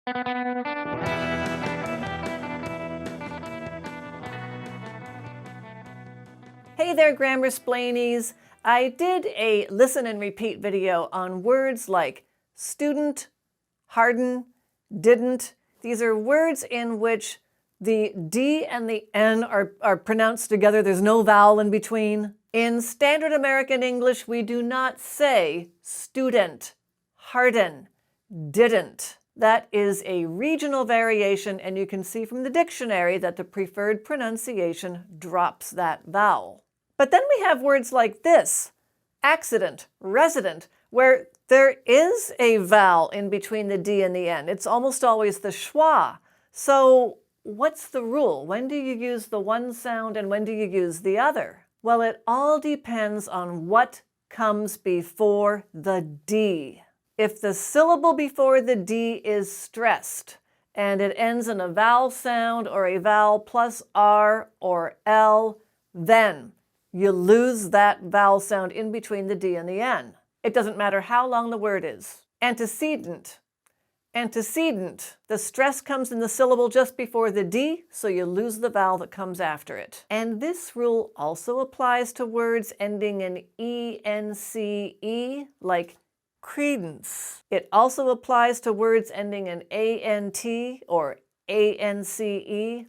Hey there, grammar splainies. I did a listen and repeat video on words like student, Harden, didn't. These are words in which the D and the N are pronounced together. There's no vowel in between. In standard American English, we do not say student, Harden, didn't. That is a regional variation, and you can see from the dictionary that the preferred pronunciation drops that vowel. But then we have words like this, accident, resident, where there is a vowel in between the D and the N. It's almost always the schwa. So what's the rule? When do you use the one sound and when do you use the other? Well, it all depends on what comes before the D. If the syllable before the D is stressed and it ends in a vowel sound or a vowel plus R or L, then you lose that vowel sound in between the D and the N. It doesn't matter how long the word is. Antecedent. Antecedent. The stress comes in the syllable just before the D, so you lose the vowel that comes after it. And this rule also applies to words ending in ence, like credence. It also applies to words ending in ant or ance,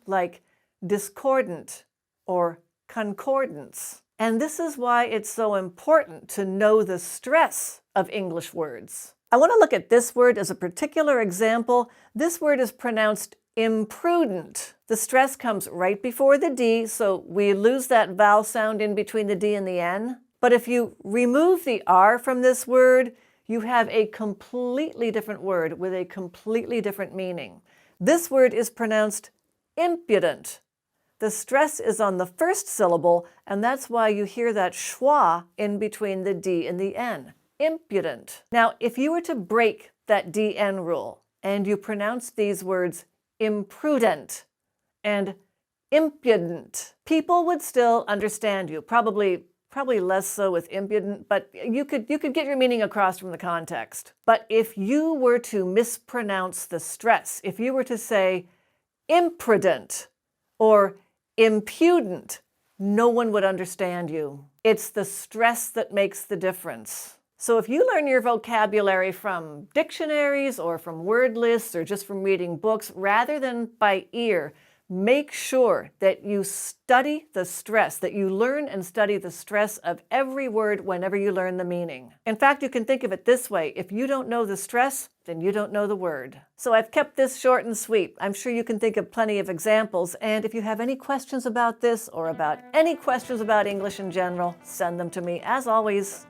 like discordant or concordance. And this is why it's so important to know the stress of English words. I want to look at this word as a particular example. This word is pronounced imprudent. The stress comes right before the D, so we lose that vowel sound in between the D and the N. But if you remove the R from this word, you have a completely different word with a completely different meaning. This word is pronounced impudent. The stress is on the first syllable, and that's why you hear that schwa in between the D and the N. Impudent. Now, if you were to break that DN rule and you pronounce these words imprudent and impudent, people would still understand you. Probably less so with impudent, but you could get your meaning across from the context. But if you were to mispronounce the stress, if you were to say imprudent or impudent, no one would understand you. It's the stress that makes the difference. So if you learn your vocabulary from dictionaries or from word lists or just from reading books rather than by ear, make sure that you study the stress, that you learn and study the stress of every word whenever you learn the meaning. In fact, you can think of it this way. If you don't know the stress, then you don't know the word. So I've kept this short and sweet. I'm sure you can think of plenty of examples. And if you have any questions about this or about any questions about English in general, send them to me. As always,